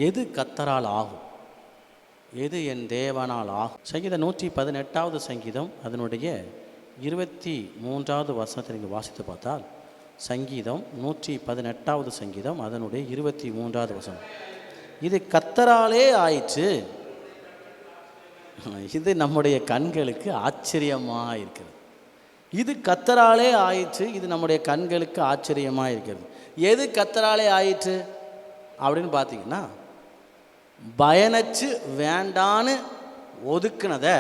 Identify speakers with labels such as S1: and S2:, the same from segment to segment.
S1: எது கர்த்தரால் ஆகும், எது என் தேவனால் ஆகும்? சங்கீதம் 118வது சங்கீதம் அதனுடைய 23வது வசனத்தை நீங்கள் வாசித்து பார்த்தால், சங்கீதம் 118வது சங்கீதம் அதனுடைய 23வது வசனம், இது கர்த்தராலே ஆயிற்று, இது நம்முடைய கண்களுக்கு ஆச்சரியமாக இருக்கிறது. இது கர்த்தராலே ஆயிற்று, இது நம்முடைய கண்களுக்கு ஆச்சரியமாக இருக்கிறது. எது கர்த்தராலே ஆயிற்று அப்படின்னு பார்த்தீங்கன்னா, பயனச்சு வேண்டான்னு ஒதுக்குனதை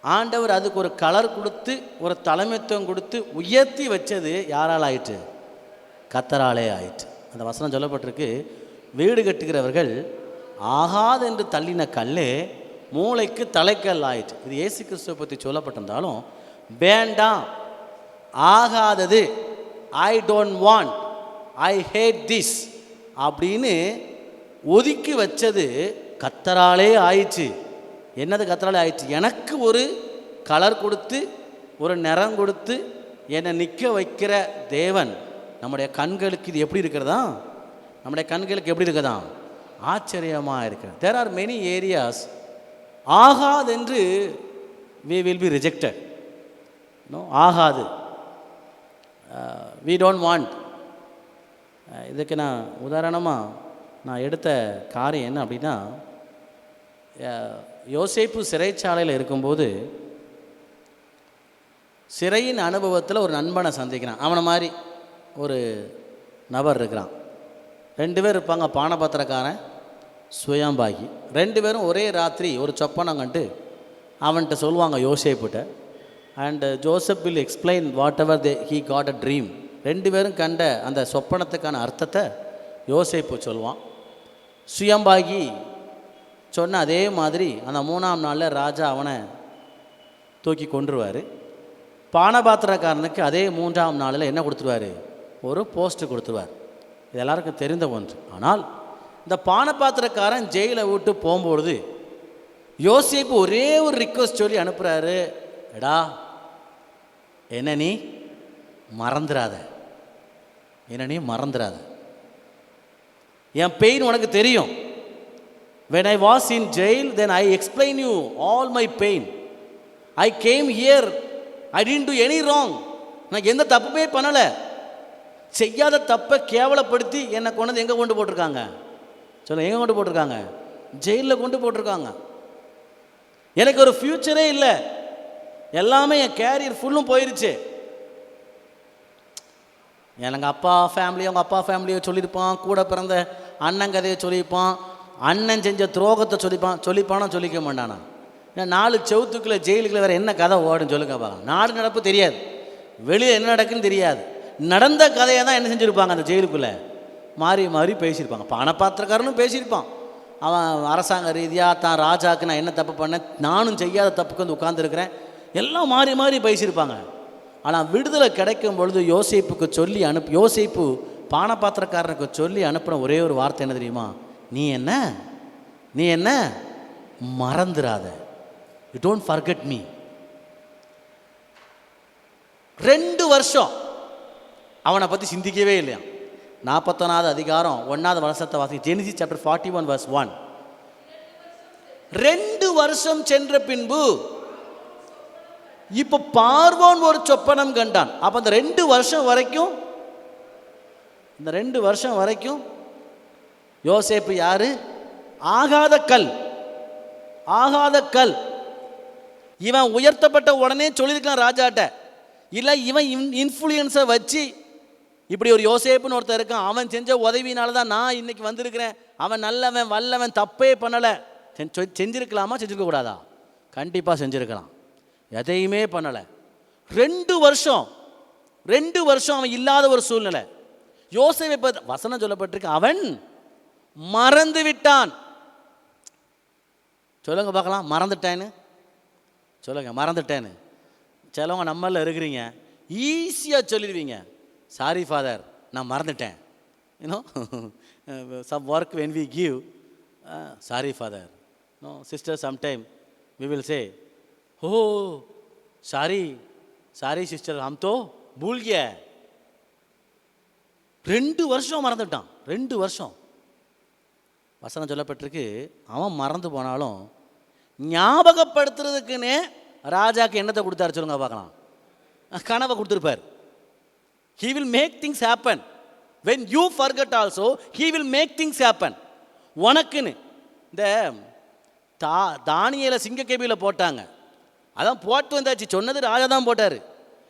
S1: ஆண்டவர் அதுக்கு ஒரு கலர் கொடுத்து ஒரு தலைமைத்துவம் கொடுத்து உயர்த்தி வச்சது யாரால் ஆயிற்று? கர்த்தராலே ஆயிற்று. அந்த வசனம் சொல்லப்பட்டிருக்கு, வீடு கட்டுகிறவர்கள் ஆகாதென்று தள்ளின கல்லே மூளைக்கு தலைக்கல் ஆயிற்று. இது இயேசு கிறிஸ்துவை பற்றி சொல்லப்பட்டிருந்தாலும், வேண்டாம், ஆகாதது, I don't want, I hate this அப்படின்னு ஒதுக்கி வச்சது கர்த்தராலே ஆயிடுச்சு. என்னது கர்த்தராலே ஆயிடுச்சு? எனக்கு ஒரு கலர் கொடுத்து ஒரு நிறம் கொடுத்து என்னை நிற்க வைக்கிற தேவன் நம்முடைய கண்களுக்கு இது எப்படி இருக்கிறதா? நம்முடைய கண்களுக்கு எப்படி இருக்குதா? ஆச்சரியமாக இருக்கிறது. தேர் ஆர் மெனி ஏரியாஸ் ஆகாதென்று we will be rejected. No, ஆகாது, we don't want. இதுக்கு நான் உதாரணமாக நான் எடுத்த காரியம் என்ன அப்படின்னா, யோசேப்பு சிறைச்சாலையில் இருக்கும்போது சிறையின் அனுபவத்தில் ஒரு நண்பனை சந்திக்கிறான். அவனை மாதிரி ஒரு நபர் இருக்கிறான். 2 பேர் இருப்பாங்க, பானபத்திரக்காரன், சுயம்பாகி. 2 பேரும் ஒரே ராத்திரி ஒரு சொப்பனம் கண்டு அவன்கிட்ட சொல்லுவாங்க யோசேப்புட்ட. And Joseph will explain whatever he got a dream. 2 பேரும் கண்ட அந்த சொப்பனத்துக்கான அர்த்தத்தை யோசேப்பு சொல்லுவான். சுயம்பாகி சொன்ன அதே மாதிரி அந்த 3ஆம் நாளில் ராஜா அவனை தூக்கி கொண்டுருவார். பானபாத்திரக்காரனுக்கு அதே 3ஆம் நாளில் என்ன கொடுத்துருவார்? ஒரு போஸ்ட்டு கொடுத்துருவார். இது எல்லாருக்கும் தெரிந்த ஒன்று. ஆனால் இந்த பானபாத்திரக்காரன் ஜெயிலை விட்டு போகும்பொழுது யோசேப்பு ஒரே ஒரு ரிக்வெஸ்ட் சொல்லி அனுப்புகிறாரு, எடா என்ன நீ மறந்துடாத, என்ன நீ மறந்துடாத, என் பெயின் உனக்கு தெரியும். when I was in jail then I explain you all my pain. I came here, I didn't do any wrong. நான் எந்த தப்புமே பண்ணலை. செய்யாத தப்பை கேவலப்படுத்தி என்னை கொண்டு எங்கே கொண்டு போட்டிருக்காங்க? சொல்ல, எங்கே கொண்டு போட்டிருக்காங்க? ஜெயிலில் கொண்டு போட்டிருக்காங்க. எனக்கு ஒரு ஃப்யூச்சரே இல்லை, எல்லாமே என் கேரியர் ஃபுல்லும் போயிருச்சு. எனக்கு அப்பா ஃபேமிலி, அவங்க அப்பா ஃபேமிலியை சொல்லியிருப்பான், கூட பிறந்த அண்ணன் கதையை சொல்லியிருப்பான், அண்ணன் செஞ்ச துரோகத்தை சொல்லிப்பானா சொல்லிக்க மாட்டானா? ஏன்னா 4 செவத்துக்குள்ளே ஜெயிலுக்குள்ளே வேறு என்ன கதை ஓடுன்னு சொல்லுங்க பார்க்கலாம். நாடு நடப்பு தெரியாது, வெளியே என்ன நடக்குன்னு தெரியாது. நடந்த கதையை தான் என்ன செஞ்சுருப்பாங்க, அந்த ஜெயிலுக்குள்ளே மாறி மாறி பேசியிருப்பாங்க. பானபாத்திரக்காரனும் பேசியிருப்பான், அவன் அரசாங்க ரீதியாக தான் ராஜாவுக்கு நான் என்ன தப்பு பண்ணேன், நானும் செய்யாத தப்புக்கு வந்து உட்காந்துருக்கிறேன், எல்லாம் மாறி மாறி பேசியிருப்பாங்க. ஆனால் விடுதலை கிடைக்கும் பொழுது யோசேப்புக்கு சொல்லி யோசேப்பு பானபாத்திரக்காரனுக்கு சொல்லி அனுப்புன ஒரே ஒரு வார்த்தை என்ன தெரியுமா? நீ என்ன மறந்துடாத, யூ டோன்ட் ஃபர்கெட் மீ. 2 வருஷம் அவனை பற்றி சிந்திக்கவே இல்லையா. 41வது அதிகாரம் 1வது வசனத்தை வாசி. Genesis chapter 41 verse 1. 2 வருஷம் சென்ற பின்பு இப்போ பார்வோன் ஒரு சொப்பனம் கண்டான். அப்போ அந்த 2 வருஷம் வரைக்கும், இந்த 2 வருஷம் வரைக்கும் யோசேப்பு யாரு? ஆகாத கல், ஆகாத கல். இவன் உயர்த்தப்பட்ட உடனே சொல்லியிருக்கான் ராஜாட்ட, இல்லை இவன் இன்ஃப்ளூயன்ஸை வச்சு இப்படி ஒரு யோசேப்புன்னு ஒருத்தர் இருக்கான், அவன் செஞ்ச உதவினால தான் நான் இன்னைக்கு வந்திருக்கிறேன், அவன் நல்லவன் வல்லவன், தப்பே பண்ணலை. செஞ்சிருக்கலாமா? செஞ்சிருக்க கூடாதா? கண்டிப்பாக செஞ்சுருக்கலாம். எதையுமே பண்ணலை. 2 வருஷம் அவன் இல்லாத ஒரு சூழ்நிலை. யோசேப்பை வசனம் சொல்லப்பட்டிருக்கு, அவன் மறந்து விட்டான். சொல்லுங்க பார்க்கலாம், மறந்துட்டேன்னு சொல்லுங்க. மறந்துட்டேன்னு சிலவங்க நம்மள இருக்கிறீங்க, ஈஸியாக சொல்லிடுவீங்க, சாரி ஃபாதர் நான் மறந்துட்டேன். You know some work when we give, sorry father. No sister, sometime we will say, oh sorry sister, हम तो भूल गया. 2 வருஷம் மறந்துட்டான். 2 வருஷம். வசனம் சொல்லப்பட்டிருக்கு, அவன் மறந்து போனாலும் ஞாபகப்படுத்துறதுக்குன்னே ராஜாக்கு என்னத்தை கொடுத்தாரு சொல்லுங்க பார்க்கலாம். கனவை கொடுத்துருப்பார். He will make things happen. When you forget also, he will make things happen. உனக்குன்னு இந்த தானியேலை சிங்கக்கேபியில் போட்டாங்க. அதான் போட்டு வந்தாச்சு, சொன்னது ராஜா தான் போட்டார்.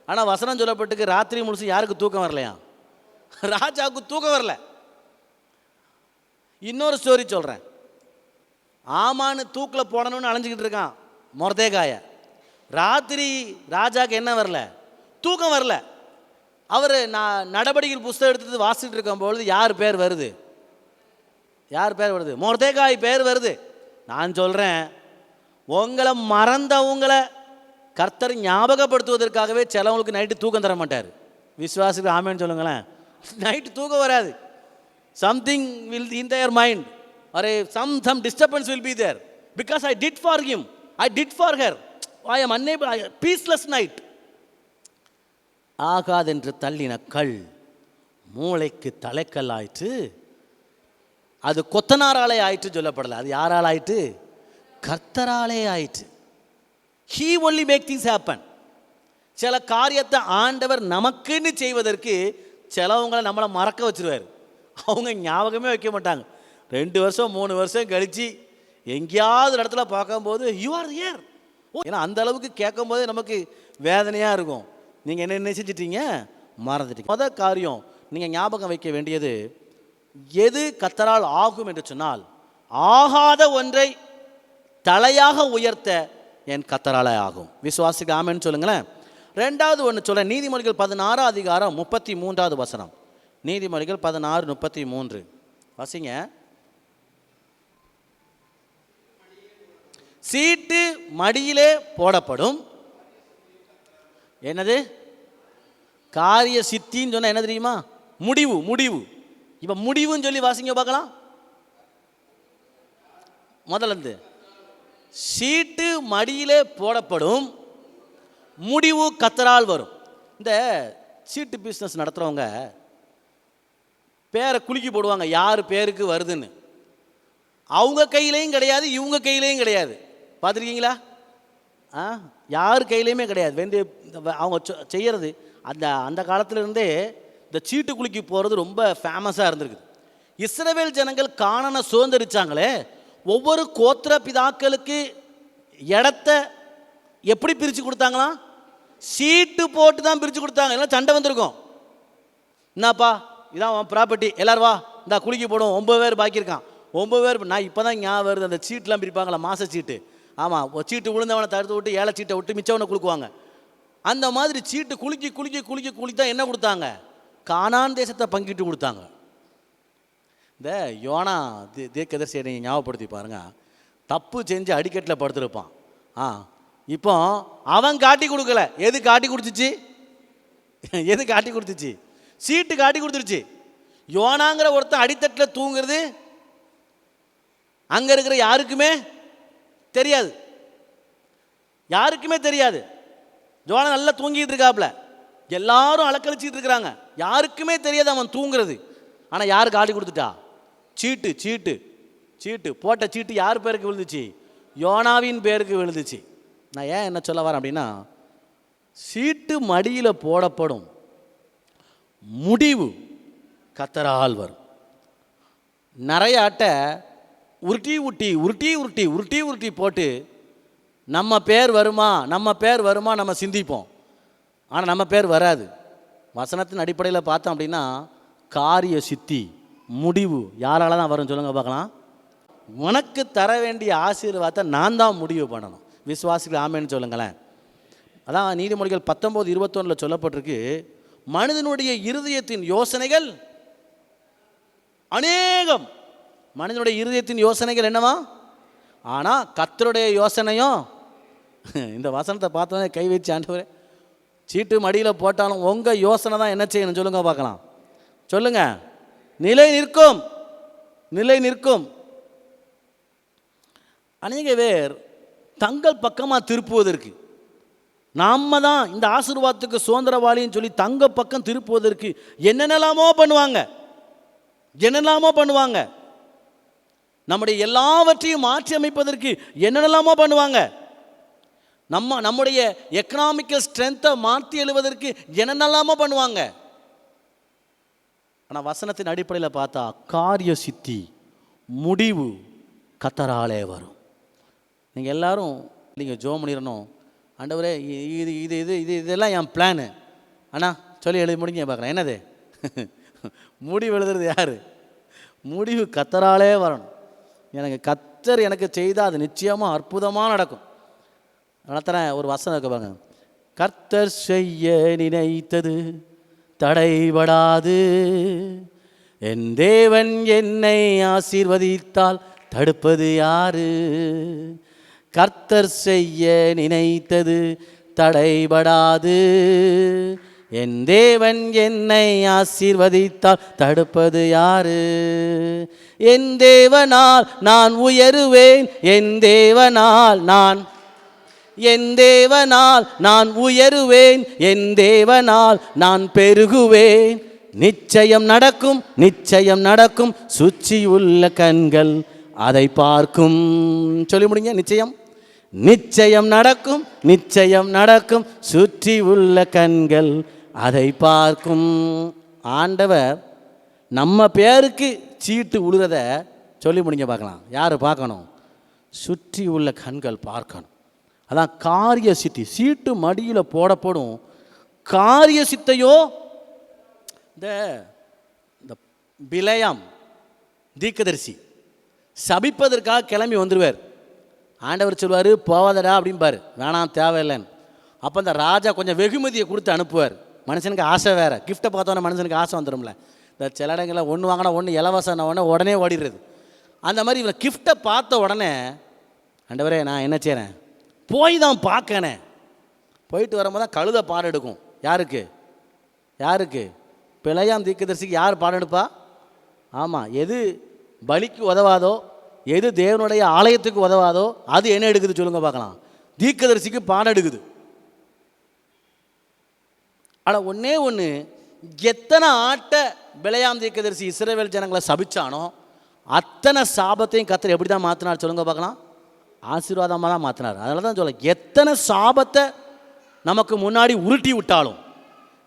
S1: ஆனால் வசனம் சொல்லப்பட்டுக்கு ராத்திரி முழுசும் யாருக்கு தூக்கம் வரலையா? ராஜாவுக்கு தூக்கம் வரல. இன்னொரு ஸ்டோரி சொல்கிறேன். ஆமான்னு தூக்கில் போடணும்னு அலைஞ்சிக்கிட்டு இருக்கான் மொர்தேகாய. ராத்திரி ராஜாவுக்கு என்ன வரல? தூக்கம் வரல. அவர் நடபடிகள் புஸ்தகம் எடுத்து வாசிட்டு இருக்கும்பொழுது யார் பேர் வருது? யார் பேர் வருது? மொர்தேகாய் பேர் வருது. நான் சொல்கிறேன், உங்களை மறந்தவங்களை கர்த்தர் ஞாபகப்படுத்துவதற்காகவே சிலவங்களுக்கு நைட்டு தூக்கம் தர மாட்டார். விசுவாசிக்கு ஆமேன்னு சொல்லுங்களேன். நைட்டு தூக்கம் வராது. Something will in their mind or some disturbance will be there because I did for him, I did for her, I am unable, peaceless night. ஆகாதென்று தள்ளின கல் மூளைக்கு தலைக்கல் ஆயிற்று. அது கொத்தனாராலே ஆயிற்று சொல்லப்படலை. அது யாரால் ஆயிற்று? கர்த்தராலே ஆயிற்று. He only make things happen. சில காரியத்தை ஆண்டவர் நமக்குன்னு செய்வதற்கு சிலவங்களை நம்மளை மறக்க வச்சிருவார். அவங்க ஞாபகமே வைக்க மாட்டாங்க. 2 வருஷம் 3 வருஷம் கழித்து எங்கேயாவது இடத்துல பார்க்கும்போது யூ ஆர் ஹியர். ஏன்னா அந்த அளவுக்கு கேட்கும் போதே நமக்கு வேதனையாக இருக்கும். நீங்கள் என்ன செஞ்சிட்டீங்க? மறந்துட்டீங்க. முதல் காரியம் நீங்கள் ஞாபகம் வைக்க வேண்டியது, எது கர்த்தரால் ஆகும் என்று சொன்னால், ஆகாத ஒன்றை தலையாக உயர்த்த என் கர்த்தரால் ஆகும். விசுவாசிக்கு ஆமென்னு சொல்லுங்களேன். 2வது ஒன்று சொல்ல, நீதிமொழிகள் 16 அதிகாரம் 33வது வசனம். நீதிமொழிகள் 16:33 வாசிங்க. சீட்டு மடியிலே போடப்படும். என்னது? காரிய சித்தின்னு சொன்னால் என்ன தெரியுமா? முடிவு. முடிவு. இப்போ முடிவுன்னு சொல்லி வாசிங்க பார்க்கலாம். முதல்ல சீட்டு மடியிலே போடப்படும், முடிவு கர்த்தரால் வரும். இந்த சீட்டு பிஸ்னஸ் நடத்துகிறவங்க பேரை குலுக்கி போடுவாங்க, யார் பேருக்கு வருதுன்னு. அவங்க கையிலையும் கிடையாது, இவங்க கையிலையும் கிடையாது. பார்த்துருக்கீங்களா? யார் கையிலையுமே கிடையாது. அவங்க செய்கிறது அந்த காலத்திலிருந்தே இந்த சீட்டு குலுக்கி போகிறது ரொம்ப ஃபேமஸாக இருந்திருக்குது. இஸ்ரவேல் ஜனங்கள் கானானை சுதந்திரிச்சாங்களே, ஒவ்வொரு கோத்திர பிதாக்களுக்கு இடத்த எப்படி பிரித்து கொடுத்தாங்களாம்? சீட்டு போட்டு தான் பிரித்து கொடுத்தாங்க. எல்லாம் சண்டை வந்திருக்கும். என்னப்பா இதான் ப்ராப்பர்ட்டி, எல்லோரும் வா இந்த குலுக்கி போடும், 9 பேர் பாக்கியிருக்கான், 9 பேர். நான் இப்போ தான் ஞாபகம் வருது, அந்த சீட்டெலாம் பிரிப்பாங்களா, மாத சீட்டு. ஆமாம், சீட்டு விழுந்தவனை தடுத்து விட்டு ஏழை சீட்டை விட்டு மிச்சவனை குலுக்குவாங்க. அந்த மாதிரி சீட்டு குலுக்கி குலுக்கி குலுக்கி குலுக்கி தான் என்ன கொடுத்தாங்க? கானான் தேசத்தை பங்கிட்டு கொடுத்தாங்க. இந்த யோனா தீர்க்கதரிசியை நீங்கள் ஞாபகப்படுத்தி பாருங்கள். தப்பு செஞ்சு அடிக்கட்டில் படுத்துருப்பான். இப்போ அவன் காட்டி கொடுக்கல. எது காட்டி கொடுத்துச்சு? எது காட்டி கொடுத்துச்சு? சீட்டு காட்டி கொடுத்துருச்சு. யோனாங்கிற ஒருத்தன் அடித்தட்டில் தூங்குறது அங்கே இருக்கிற யாருக்குமே தெரியாது. யாருக்குமே தெரியாது. யோனா நல்லா தூங்கிட்டு இருக்காப்புல, எல்லாரும் அலக்கழிச்சிட்டு இருக்கிறாங்க, யாருக்குமே தெரியாது அவன் தூங்குறது. ஆனால் யார் காட்டி கொடுத்துட்டா? சீட்டு. சீட்டு சீட்டு போட்ட சீட்டு யார் பேருக்கு விழுந்துச்சு? யோனாவின் பேருக்கு விழுந்துச்சு. நான் ஏன் என்ன சொல்ல வரேன் அப்படின்னா, சீட்டு மடியில் போடப்படும், முடிவு கர்த்தரால் வரும். நிறைய அட்டை உருட்டி உருட்டி உருட்டி உருட்டி உருட்டி உருட்டி போட்டு நம்ம பேர் வருமா நம்ம பேர் வருமா நம்ம சிந்திப்போம். ஆனால் நம்ம பேர் வராது. வசனத்தின் அடிப்படையில் பார்த்தோம் அப்படின்னா, காரிய சித்தி முடிவு யாரால தான் வரும் சொல்லுங்க பார்க்கலாம். உனக்கு தர வேண்டிய ஆசீர்வாதத்தை நான் தான் முடிவு பண்ணணும். விசுவாசிகள் ஆமேன்னு சொல்லுங்களேன். அதான் நீதிமொழிகள் 19:21 சொல்லப்பட்டிருக்கு, மனிதனுடைய இருதயத்தின் யோசனைகள் அநேகம். மனிதனுடைய இருதயத்தின் யோசனைகள் என்னவா? ஆனால் கர்த்தருடைய யோசனையும். இந்த வசனத்தை பார்த்தோன்னே கை வச்சு, ஆண்டவரே சீட்டு மடியில் போட்டாலும் உங்கள் யோசனை தான் என்ன செய்யணும் சொல்லுங்க பார்க்கலாம். சொல்லுங்க. நிலை நிற்கும். நிலை நிற்கும். அநேக பேர் தங்கள் பக்கமாக திருப்புவதற்கு, நாம தான் இந்த ஆசீர்வாதத்துக்கு சுதந்திரவாளின்னு சொல்லி தங்க பக்கம் திருப்புவதற்கு என்னென்னலாமோ பண்ணுவாங்க. என்னெல்லாமோ பண்ணுவாங்க. நம்முடைய எல்லாவற்றையும் மாற்றி அமைப்பதற்கு என்னென்னலாமோ பண்ணுவாங்க. நம்முடைய எக்கனாமிக்கல் ஸ்ட்ரென்த்தை மாற்றி எழுவதற்கு என்னென்னலாமோ பண்ணுவாங்க. ஆனால் வசனத்தின் அடிப்படையில் பார்த்தா காரிய சித்தி முடிவு கர்த்தராலே வரும். நீங்கள் எல்லாரும் நீங்கள் ஜெபம் பண்ணிடணும், ஆண்டவரே இது இது இது இது இதெல்லாம் என் பிளானு. அண்ணா சொல்லி எழுதி முடிங்க பார்க்குறேன். என்னது முடிவு எழுதுறது யார்? முடிவு கர்த்தராலே வரணும். எனக்கு கர்த்தர் எனக்கு செய்தால் அது நிச்சயமாக அற்புதமாக நடக்கும். நடத்துகிறேன். ஒரு வசனம் இருக்க பாருங்க. கர்த்தர் செய்ய நினைத்தது தடைபடாது, என் தேவன் என்னை ஆசீர்வதித்தால் தடுப்பது யாரு? கர்த்தர் செய்ய நினைத்தது தடைபடாது, என் தேவன் என்னை ஆசீர்வதித்தால் தடுப்பது யாரு? என் தேவனால் நான் உயருவேன், என் தேவனால் நான் உயருவேன், என் தேவனால் நான் பெருகுவேன். நிச்சயம் நடக்கும், நிச்சயம் நடக்கும், சுற்றி உள்ள கண்கள் அதை பார்க்கும். சொல்லி முடிங்க. நிச்சயம் நிச்சயம் நடக்கும், நிச்சயம் நடக்கும், சுற்றி உள்ள கண்கள் அதை பார்க்கும். ஆண்டவர் நம்ம பேருக்கு சீட்டு உழுறத சொல்லி முடிங்க பார்க்கலாம். யார் பார்க்கணும்? சுற்றி உள்ள கண்கள் பார்க்கணும். அதான் காரிய சித்தி. சீட்டு மடியில் போடப்படும். காரிய சித்தையோ இந்த பிலேயாம் தீர்க்கதரிசி சபிப்பதற்காக கிளம்பி வந்துடுவார். ஆண்டவர் சொல்லுவார், போவாதடா அப்படின்பார். வேணாம், தேவையில்லைன்னு. அப்போ இந்த ராஜா கொஞ்சம் வெகுமதியை கொடுத்து அனுப்புவார். மனுஷனுக்கு ஆசை வேறு. கிஃப்ட்டை பார்த்தோன்னே மனுஷனுக்கு ஆசை வந்துடும்ல. இந்த சில இடங்களில் ஒன்று வாங்கினா ஒன்று இலவசம் உடனே ஓடிடுறது. அந்த மாதிரி இவன் கிஃப்ட்டை பார்த்த உடனே, ஆண்டவரே நான் என்ன செய்கிறேன், போய் தான் பார்க்கணே. போயிட்டு வரும்போது தான் கழுதை பாடம் எடுக்கும். யாருக்கு? பிலேயாம் தீர்க்கதரிசிக்கு யார் பாடம் எடுப்பா? ஆமாம், எது பலிக்கு உதவாதோ, எது தேவனுடைய ஆலயத்துக்கு உதவாதோ அது என்ன எடுக்குது சொல்லுங்க பார்க்கலாம்? தீர்க்கதரிசிக்கு பாடம் எடுக்குது. ஆனால் ஒன்றே ஒன்று, எத்தனை ஆட்டை பிலேயாம் தீர்க்கதரிசி இஸ்ரவேல் ஜனங்களை சபிச்சானோ அத்தனை சாபத்தையும் கர்த்தர் எப்படி தான் மாற்றினார் சொல்லுங்க பார்க்கலாம்? ஆசீர்வாதமாக தான் மாற்றினார். அதனால தான் சொல்ல, எத்தனை சாபத்தை நமக்கு முன்னாடி உருட்டி விட்டாலும்,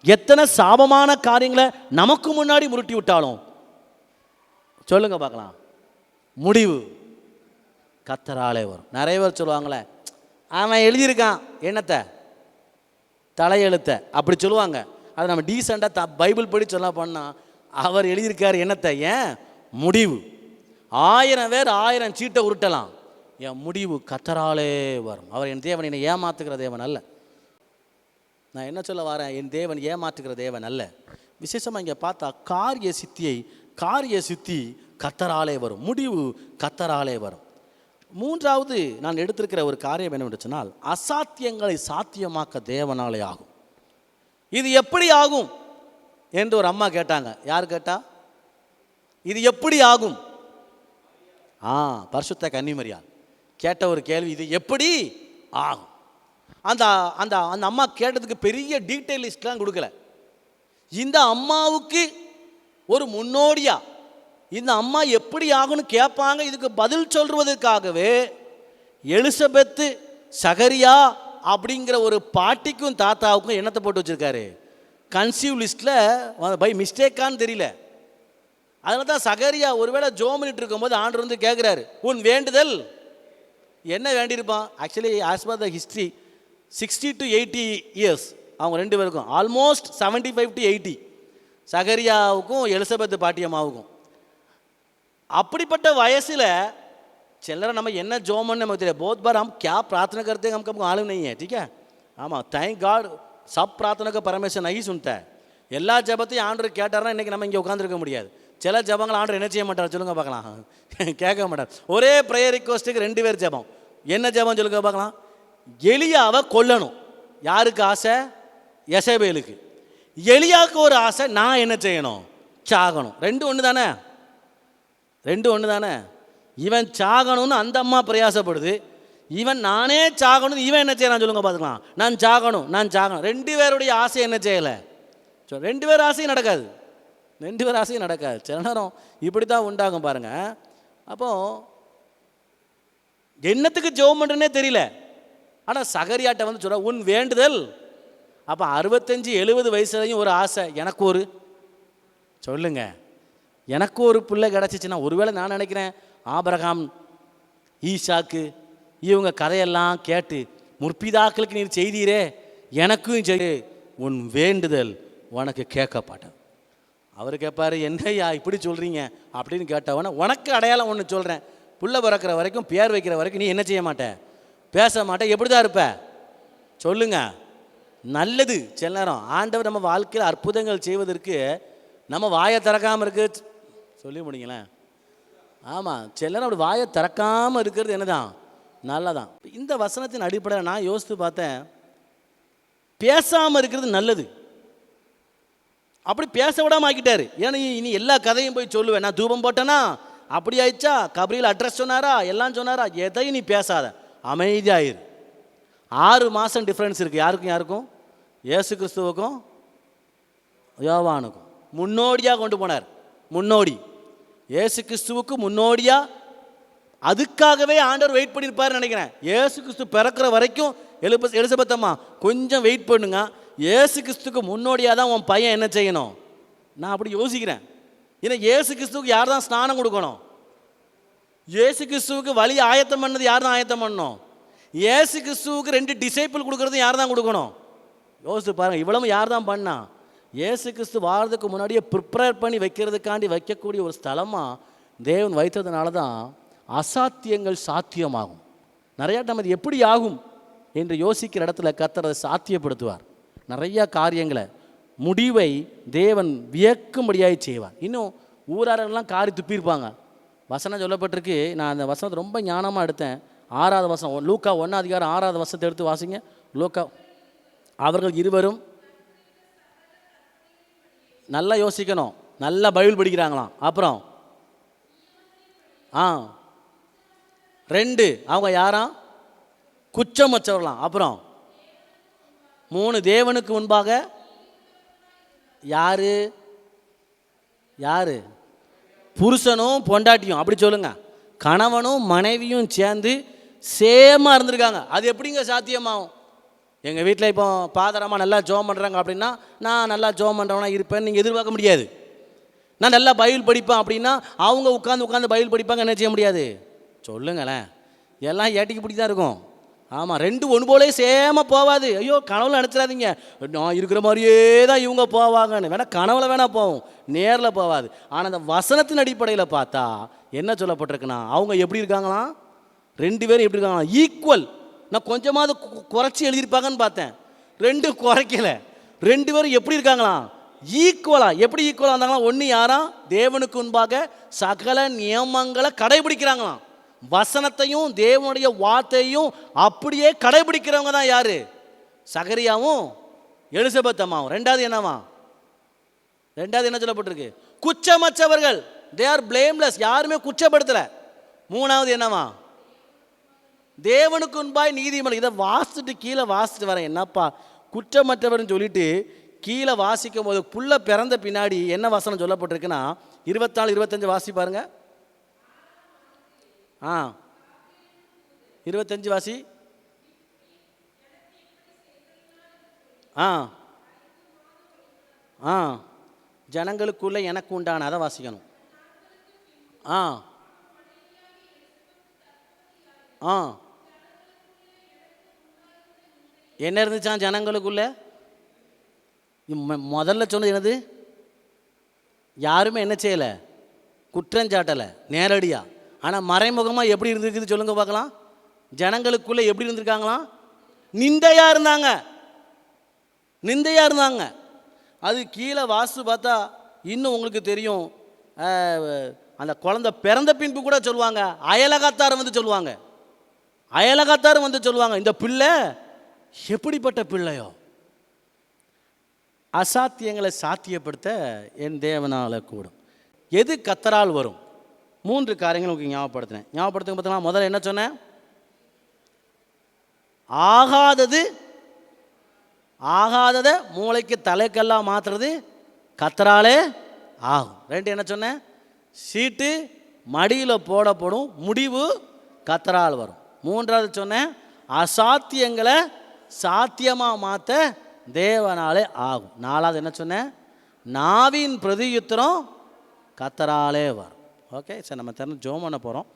S1: எத்தனை சாபமான காரியங்களை நமக்கு முன்னாடி உருட்டி விட்டாலும் சொல்லுங்க பார்க்கலாம், முடிவு கர்த்தராலே வரும். நிறைய பேர் சொல்லுவாங்களே, அவன் எழுதியிருக்கான் என்னத்தை, தலையெழுத்தை அப்படி சொல்லுவாங்க. அதை நம்ம டீசெண்டாக பைபிள் படி சொல்ல பண்ணால், அவர் எழுதியிருக்கார் என்னத்தை, ஏன் முடிவு. 1000 பேர் 1000 சீட்டை உருட்டலாம், என் முடிவு கர்த்தராலே வரும். அவர் என் தேவன் என்னை ஏமாத்துக்கிற தேவன் அல்ல. நான் என்ன சொல்ல வரேன், என் தேவன் ஏமாற்றுகிற தேவன் அல்ல. விசேஷமாக இங்கே பார்த்தா காரிய சித்தி கர்த்தராலே வரும், முடிவு கர்த்தராலே வரும். மூன்றாவது நான் எடுத்திருக்கிற ஒரு காரியம் என்னவென்று சொன்னால், அசாத்தியங்களை சாத்தியமாக்க தேவனாலே ஆகும். இது எப்படி ஆகும் என்று ஒரு அம்மா கேட்டாங்க. யார் கேட்டா? இது எப்படி ஆகும்? பரிசுத்த கன்னிமரியாள் கேட்ட ஒரு கேள்வி, இது எப்படி ஆகும். அந்த அந்த அந்த அம்மா கேட்டதுக்கு பெரிய டீட்டெயில் லிஸ்ட்லாம் கொடுக்கல. இந்த அம்மாவுக்கு ஒரு முன்னோடியா இந்த அம்மா எப்படி ஆகும்னு கேட்பாங்க. இதுக்கு பதில் சொல்வதற்காகவே எலிசபெத்து சகரியா அப்படிங்கிற ஒரு பாட்டிக்கும் தாத்தாவுக்கும் என்னத்தை போட்டு வச்சுருக்காரு, கன்சீவ் லிஸ்ட்டில். பை மிஸ்டேக்கான்னு தெரியல. அதனால தான் சகரியா ஒருவேளை ஜோம் பண்ணிட்டு இருக்கும்போது ஆண்டவர் வந்து கேட்குறாரு, உன் வேண்டுதல் என்ன வேண்டியிருப்பான். Actually as per the history 60 to 80 years அவங்க ரெண்டு பேருக்கும், ஆல்மோஸ்ட் 75 to 80, சகரியாவுக்கும் எலிசபெத் பாட்டியம்மாவுக்கும். அப்படிப்பட்ட வயசில் சிலரை நம்ம என்ன ஜோமன்னு நமக்கு தெரியாது. बहुत बार हम क्या प्रार्थना करते हैं हमको मालूम नहीं है, ठीक है. ஆமாம், தேங்க் காட் சப் பிரார்த்தனைக்கு பரமேஸ்வரன் நகி சுன்ட்ட. எல்லா ஜபத்தையும் ஆண்டவர் கேட்டார்னா இன்றைக்கி நம்ம இங்கே உட்காந்துருக்க முடியாது. சில ஜபங்கள் ஆண்டவர் என்ன செய்ய மாட்டார் சொல்லுங்க பார்க்கலாம், கேட்க மாட்டார். ஒரே ப்ரேயர் ரிக்வஸ்ட்டுக்கு 2 பேர் ஜபம். என்ன ஜபம் சொல்லுங்க பார்க்கலாம்? எலியாவை கொல்லணும். யாருக்கு ஆசை? யெசபேலுக்கு. எலியாவுக்கு ஒரு ஆசை, நான் என்ன செய்யணும், சாகணும். ரெண்டு ஒன்று தானே. இவன் சாகணும்னு அந்த அம்மா பிரயாசப்படுது, இவன் நானே சாகணும், இவன் என்ன செய்யறான் சொல்லுங்க பார்த்துக்கலாம்? நான் சாகணும். 2 பேருடைய ஆசை என்ன செய்யலை? 2 பேர் ஆசையும் நடக்காது. சில நேரம் இப்படி தான் உண்டாகும் பாருங்க. அப்போ என்னத்துக்கு ஜெபம் பண்ணுறேன்னே தெரியல. ஆனால் சகரியாட்ட வந்து சொல்ற உன் வேண்டுதல். அப்போ 65-70 வயசுலையும் ஒரு ஆசை, எனக்கு ஒரு சொல்லுங்க, எனக்கு ஒரு பிள்ளை கிடச்சிச்சின்னா. ஒருவேளை நான் நினைக்கிறேன் ஆபிரகாம், ஈசாக்கு இவங்க கதையெல்லாம் கேட்டு முற்பிதாக்களுக்கு நீர் செய்தீரே, எனக்கும் செய்து உன் வேண்டுதல் உனக்கு கேட்கப்பட்டது. அவர் கேட்பார், என்னையா இப்படி சொல்கிறீங்க அப்படின்னு கேட்டவன, உனக்கு அடையாளம் ஒன்று சொல்கிறேன், புள்ள பிறக்கிற வரைக்கும் பேர் வைக்கிற வரைக்கும் நீ என்ன செய்ய மாட்ட, பேச மாட்டேன், எப்படி தான் இருப்ப சொல்லுங்க. நல்லது. சில நேரம் ஆண்டவர் நம்ம வாழ்க்கையில் அற்புதங்கள் செய்வதற்கு நம்ம வாயை திறக்காமல் இருக்கு சொல்லி முடிங்களேன். ஆமாம், சில நேரம் அப்படி வாயை திறக்காமல் இருக்கிறது என்னதான் நல்லதான். இந்த வசனத்தின் அடிப்படையில் நான் யோசித்து பார்த்தேன், பேசாமல் இருக்கிறது நல்லது. அப்படி பேச விடாமல் ஆக்கிட்டாரு. ஏன்னா இனி எல்லா கதையும் போய் சொல்லுவேன், நான் தூபம் போட்டேனா, அப்படி ஆயிடுச்சா, கபரியில் அட்ரஸ் சொன்னாரா, எல்லாம் சொன்னாரா, எதையும் நீ பேசாத, அமைதியாயிரு. 6 மாதம் டிஃப்ரென்ஸ் இருக்குது யாருக்கும் இயேசு கிறிஸ்துவுக்கும் யோவானுக்கும். முன்னோடியாக கொண்டு போனார். முன்னோடி இயேசு கிறிஸ்துவுக்கு முன்னோடியாக. அதுக்காகவே ஆண்டவர் வெயிட் பண்ணியிருப்பாருன்னு நினைக்கிறேன். இயேசு கிறிஸ்து பிறக்கிற வரைக்கும் எலிசபெத் அம்மா கொஞ்சம் வெயிட் பண்ணுங்க, இயேசு கிறிஸ்துக்கு முன்னோடியாக தான் உன் பையன் என்ன செய்யணும். நான் அப்படி யோசிக்கிறேன். ஏன்னா இயேசு கிறிஸ்துவுக்கு யார் தான் ஸ்நானம் கொடுக்கணும், இயேசு கிறிஸ்துவுக்கு வழி ஆயத்தம் பண்ணது யார் தான் ஆயத்தம் பண்ணணும், இயேசு கிறிஸ்துவுக்கு 2 டிசைபிள் கொடுக்கறது யார் தான் கொடுக்கணும். யோசித்து பாருங்கள், இவ்வளவு யார் தான் பண்ணா. இயேசு கிறிஸ்து வாரதுக்கு முன்னாடியே ப்ரிப்பேர் பண்ணி வைக்கிறதுக்காண்டி வைக்கக்கூடிய ஒரு ஸ்தலமாக தேவன் வைத்ததுனால தான் அசாத்தியங்கள் சாத்தியமாகும். நிறையா நம்ம அது எப்படி ஆகும் என்று யோசிக்கிற இடத்துல கர்த்தர் அதை சாத்தியப்படுத்துவார். நிறையா காரியங்களை முடிவை தேவன் வியக்கும்படியாக செய்வார். இன்னும் ஊராரெல்லாம் காரி துப்பியிருப்பாங்க. வசனம் சொல்லப்பட்டிருக்கு. நான் அந்த வசனத்தை ரொம்ப ஞானமாக எடுத்தேன். 6வது வசனம், லூக்கா 1:6 வசனத்தை எடுத்து வாசிங்க. லூக்கா, அவர்கள் இருவரும் நல்லா யோசிக்கணும், நல்லா பைபிள் படிக்கிறாங்களாம். அப்புறம் 2 அவங்க யாராம், குற்றம் வச்சவர்களாம். அப்புறம் 3 தேவனுக்கு முன்பாக யாரு யாரு புருஷனும் பொண்டாட்டியும், அப்படி சொல்லுங்க, கணவனும் மனைவியும் சேர்ந்து சேமாக இருந்திருக்காங்க. அது எப்படிங்க சாத்தியமாகும்? எங்கள் வீட்டில் இப்போ பாதரமாக நல்லா ஜோம் பண்ணுறாங்க அப்படின்னா நான் நல்லா ஜோம் பண்ணுறவனா இருப்பேன்னு நீங்கள் எதிர்பார்க்க முடியாது. நான் நல்லா பைபிள் படிப்பேன் அப்படின்னா அவங்க உட்காந்து பைபிள் படிப்பாங்க, என்ன செய்ய முடியாது சொல்லுங்களேன். எல்லாம் ஏட்டிக்கு பிடி தான் இருக்கும். ஆமாம், 2 ஒன்று போலே சேமாக போகாது. ஐயோ கனவுல நினச்சிடாதீங்க நான் இருக்கிற மாதிரியே தான் இவங்க போவாங்கன்னு. வேணா கனவுல வேணா போவோம், நேரில் போகாது. ஆனால் அந்த வசனத்தின் அடிப்படையில் பார்த்தா என்ன சொல்லப்பட்டிருக்குன்னா, அவங்க எப்படி இருக்காங்களாம், 2 பேரும் எப்படி இருக்காங்களாம், ஈக்குவல். நான் கொஞ்சமாவது குறைச்சி எழுதியிருப்பாங்கன்னு பார்த்தேன், 2 குறைக்கல. 2 பேரும் எப்படி இருக்காங்களாம், ஈக்குவலா. எப்படி ஈக்குவலாக இருந்தாங்களாம், ஒன்று யாராம், தேவனுக்கு முன்பாக சகல நியமங்களை கடைபிடிக்கிறாங்களாம். வசனத்தையும் தேவனுடைய வார்த்தையும் அப்படியே கடைபிடிக்கிறவங்க தான் யாரு, சகரியாவும் எலிசபெத் அம்மாவும். 2வது என்னவா, 2வது என்ன சொல்லப்பட்டிருக்கு, குற்றமற்றவர்கள், தே ஆர் பிளேம்லெஸ், யாருமே குற்றப்படுத்தலை. 3வது என்னவா, தேவனுக்கு முன்பாய் நீதிமன்றம். இதை வாசிச்சுட்டு கீழே வாசிச்சுட்டு வரேன், என்னப்பா குற்றமற்றவர்னு சொல்லிட்டு கீழே வாசிக்கும் போது புள்ள பிறந்த பின்னாடி என்ன வசனம் சொல்லப்பட்டிருக்குன்னா 24-25 வாசி பாருங்க. 25 வாசி. ஜனங்களுக்குள்ள எனக்கு உண்டான, அதை வாசிக்கணும். என்ன இருந்துச்சான் ஜனங்களுக்குள்ள? முதல்ல சொன்னது என்னது, யாருமே என்ன செய்யலை, குற்றஞ்சாட்டலை நேரடியாக. ஆனால் மறைமுகமாக எப்படி இருந்திருக்குது சொல்லுங்க பார்க்கலாம். ஜனங்களுக்குள்ளே எப்படி இருந்திருக்காங்களாம், நிந்தையாக இருந்தாங்க, நிந்தையாக இருந்தாங்க. அது கீழே வாசு பார்த்தா இன்னும் உங்களுக்கு தெரியும், அந்த குழந்தை பிறந்த பின்பு கூட சொல்லுவாங்க, அயலகத்தார் வந்து சொல்லுவாங்க, அயலகத்தார் வந்து சொல்லுவாங்க, இந்த பிள்ளை எப்படிப்பட்ட பிள்ளையோ. அசாத்தியங்களை சாத்தியப்படுத்த என் தேவனால் கூடும். எது கர்த்தரால் வரும்? 3 காரியங்கள் உங்களுக்கு ஞாபகப்படுத்தினேன். பார்த்தீங்கன்னா முதல்ல என்ன சொன்னேன், ஆகாததை மூளைக்கு தலைக்கெல்லாம் மாற்றுறது கர்த்தராலே ஆகும். 2 என்ன சொன்னேன், சீட்டு மடியில் போடப்படும், முடிவு கத்தரால் வரும். மூன்றாவது சொன்னேன், அசாத்தியங்களை சாத்தியமாக மாற்ற தேவனாலே ஆகும். நாலாவது என்ன சொன்னேன், நாவின் பிரதியுத்தரம் கத்தராலே வரும். ஓகே, சரி, நம்ம திறந்து ஜெபம் பண்ண போகிறோம்.